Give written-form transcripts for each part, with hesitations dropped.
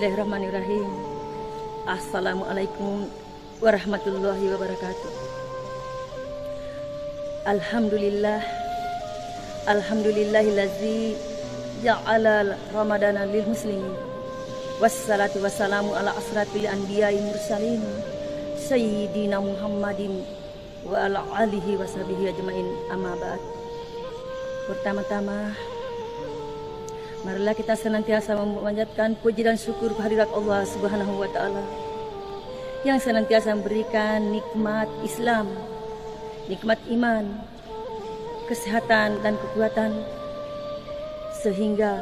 Bismillahirrahmanirrahim. Assalamualaikum warahmatullahi wabarakatuh. Alhamdulillahillazi ja'ala ramadana lil muslimin. Wassalatu wassalamu ala asrafil anbiya'i mursalin sayyidina Muhammadin wa ala alihi washabihi ajmain, amma ba'd. Pertama-tama, marilah kita senantiasa memanjatkan puji dan syukur kehadirat Allah Subhanahu wa Ta'ala yang senantiasa memberikan nikmat Islam, nikmat iman, kesehatan dan kekuatan, sehingga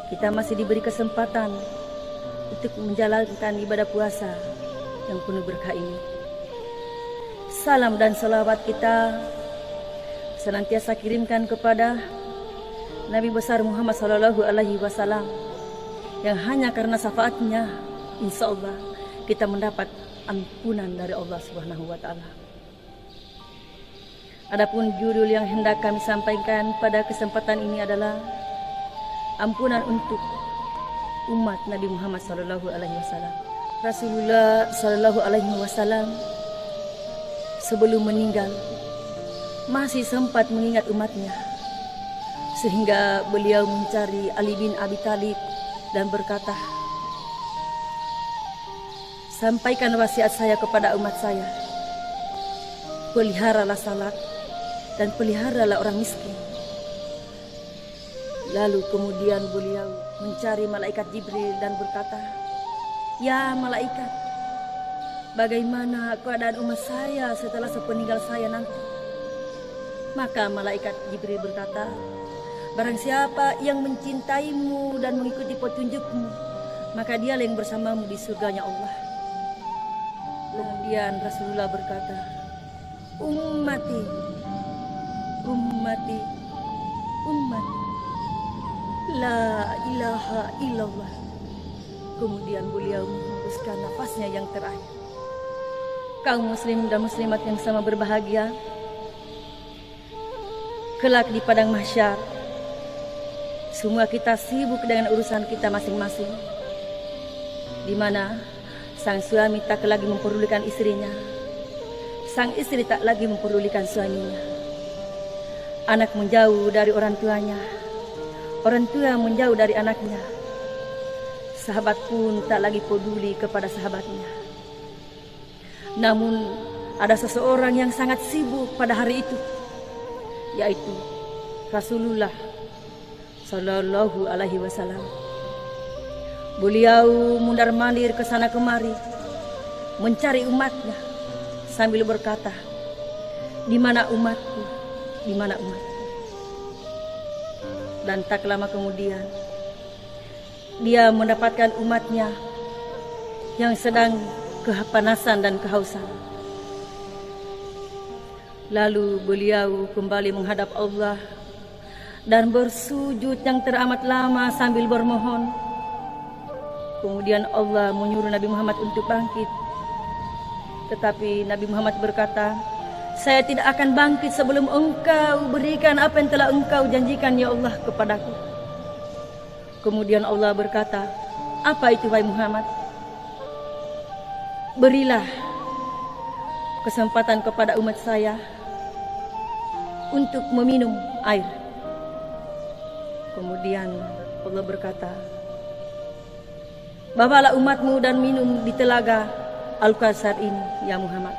kita masih diberi kesempatan untuk menjalankan ibadah puasa yang penuh berkah ini. Salam dan salawat kita senantiasa kirimkan kepada Nabi besar Muhammad Sallallahu Alaihi Wasallam, yang hanya karena syafaatnya insya Allah kita mendapat ampunan dari Allah Subhanahu Wa Taala. Adapun judul yang hendak kami sampaikan pada kesempatan ini adalah ampunan untuk umat Nabi Muhammad Sallallahu Alaihi Wasallam. Rasulullah Sallallahu Alaihi Wasallam sebelum meninggal masih sempat mengingat umatnya, sehingga beliau mencari Ali bin Abi Thalib dan berkata, sampaikan wasiat saya kepada umat saya, peliharalah salat dan peliharalah orang miskin. Lalu kemudian beliau mencari malaikat Jibril dan berkata, ya malaikat, bagaimana keadaan umat saya setelah sepeninggal saya nanti? Maka malaikat Jibril berkata, barang siapa yang mencintaimu dan mengikuti petunjukmu, maka dialah yang bersamamu di surganya Allah. Kemudian Rasulullah berkata, ummati, ummati, ummati, la ilaha illallah. Kemudian beliau menghembuskan nafasnya yang terakhir. Kaum muslim dan muslimat yang sama berbahagia, kelak di padang mahsyar semua kita sibuk dengan urusan kita masing-masing, di mana sang suami tak lagi memperdulikan istrinya, sang istri tak lagi memperdulikan suaminya, anak menjauh dari orang tuanya, orang tua menjauh dari anaknya, sahabat pun tak lagi peduli kepada sahabatnya. Namun ada seseorang yang sangat sibuk pada hari itu, yaitu Rasulullah Sallallahu Alaihi Wasallam. Beliau mundar-mandir ke sana kemari mencari umatnya sambil berkata, di mana umatku, di mana umatku. Dan tak lama kemudian dia mendapatkan umatnya yang sedang kepanasan dan kehausan. Lalu beliau kembali menghadap Allah dan bersujud yang teramat lama sambil bermohon. Kemudian Allah menyuruh Nabi Muhammad untuk bangkit. Tetapi Nabi Muhammad berkata, saya tidak akan bangkit sebelum engkau berikan apa yang telah engkau janjikan ya Allah kepadaku. Kemudian Allah berkata, apa itu wahai Muhammad? Berilah kesempatan kepada umat saya untuk meminum air. Kemudian Allah berkata, bawalah umatmu dan minum di telaga Al-Kautsar ini ya Muhammad.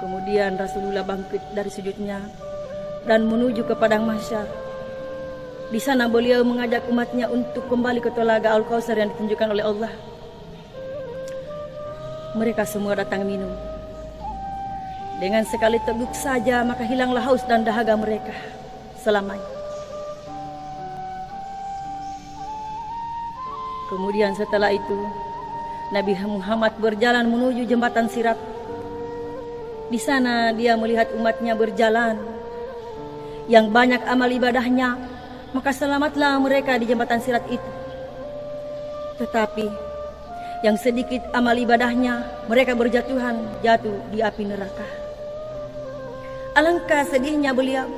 Kemudian Rasulullah bangkit dari sujudnya dan menuju ke padang mahsyar. Di sana beliau mengajak umatnya untuk kembali ke telaga Al-Kautsar yang ditunjukkan oleh Allah. Mereka semua datang minum. Dengan sekali teguk saja maka hilanglah haus dan dahaga mereka selamanya. Kemudian setelah itu Nabi Muhammad berjalan menuju jembatan Sirat. Di sana dia melihat umatnya berjalan yang banyak amal ibadahnya, maka selamatlah mereka di jembatan Sirat itu. Tetapi yang sedikit amal ibadahnya, mereka berjatuhan jatuh di api neraka. Alangkah sedihnya beliau,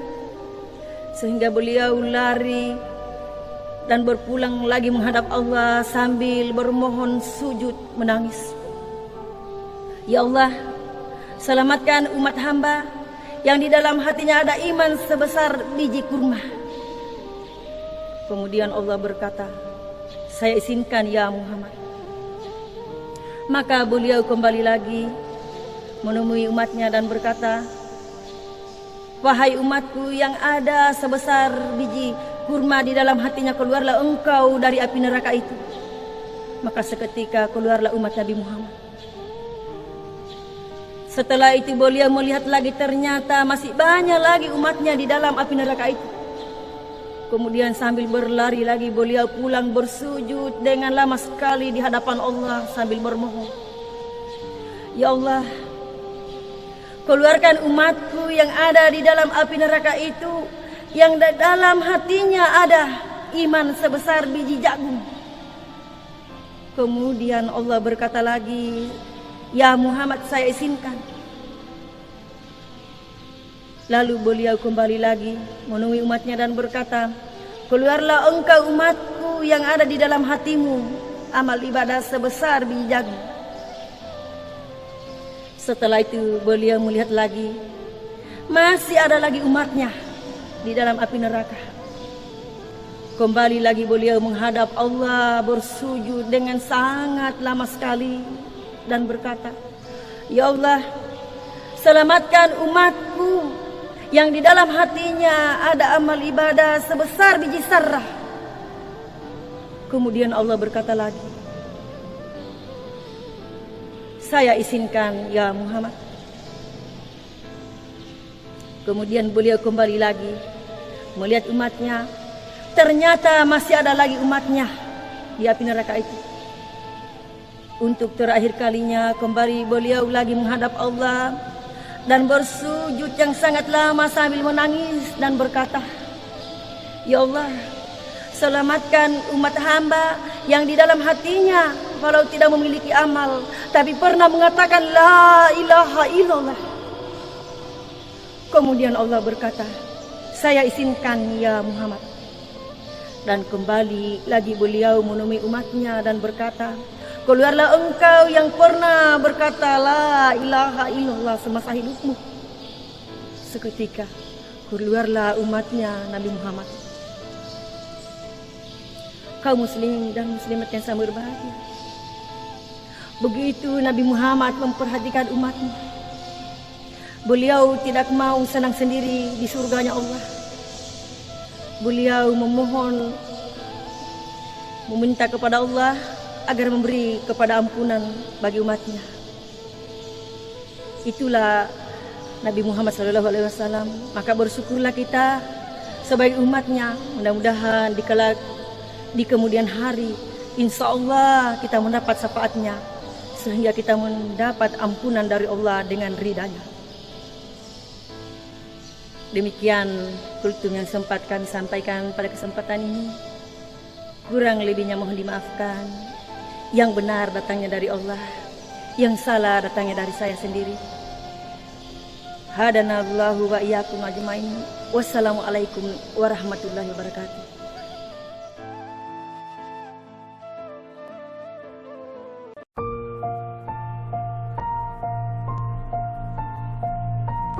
sehingga beliau lari dan berpulang lagi menghadap Allah sambil bermohon sujud menangis. Ya Allah, selamatkan umat hamba yang di dalam hatinya ada iman sebesar biji kurma. Kemudian Allah berkata, saya izinkan ya Muhammad. Maka beliau kembali lagi menemui umatnya dan berkata, wahai umatku yang ada sebesar biji kurma di dalam hatinya, keluarlah engkau dari api neraka itu. Maka seketika keluarlah umat Nabi Muhammad. Setelah itu beliau melihat lagi, ternyata masih banyak lagi umatnya di dalam api neraka itu. Kemudian sambil berlari lagi beliau pulang bersujud dengan lama sekali di hadapan Allah sambil bermohon, ya Allah, keluarkan umatku yang ada di dalam api neraka itu, yang dalam hatinya ada iman sebesar biji jagung. Kemudian Allah berkata lagi, ya Muhammad, saya izinkan. Lalu beliau kembali lagi menemui umatnya dan berkata, keluarlah engkau umatku yang ada di dalam hatimu amal ibadah sebesar biji jagung. Setelah itu beliau melihat lagi, masih ada lagi umatnya di dalam api neraka. Kembali lagi beliau menghadap Allah bersujud dengan sangat lama sekali dan berkata, ya Allah, selamatkan umatku yang di dalam hatinya ada amal ibadah sebesar biji zarrah. Kemudian Allah berkata lagi, saya izinkan ya Muhammad. Kemudian beliau kembali lagi melihat umatnya, ternyata masih ada lagi umatnya di api neraka itu. Untuk terakhir kalinya kembali beliau lagi menghadap Allah dan bersujud yang sangat lama sambil menangis dan berkata, ya Allah, selamatkan umat hamba yang di dalam hatinya walau tidak memiliki amal tapi pernah mengatakan la ilaha illallah. Kemudian Allah berkata, saya izinkan ya Muhammad. Dan kembali lagi beliau menemui umatnya dan berkata, keluarlah engkau yang pernah berkata la ilaha illallah semasa hidupmu. Seketika keluarlah umatnya Nabi Muhammad. Kaum muslimin dan muslimat yang sama berbahagia, begitu Nabi Muhammad memperhatikan umatnya. Beliau tidak mau senang sendiri di surganya Allah. Beliau memohon, meminta kepada Allah agar memberi kepada ampunan bagi umatnya. Itulah Nabi Muhammad SAW. Maka bersyukurlah kita sebagai umatnya. Mudah-mudahan di kemudian hari, insya Allah kita mendapat syafaatnya, sehingga kita mendapat ampunan dari Allah dengan ridhanya. Demikian kultum yang sempat kami sampaikan pada kesempatan ini. Kurang lebihnya mohon dimaafkan. Yang benar datangnya dari Allah, yang salah datangnya dari saya sendiri. Hadanallahu wa iyyakum ajmain. Wassalamualaikum warahmatullahi wabarakatuh.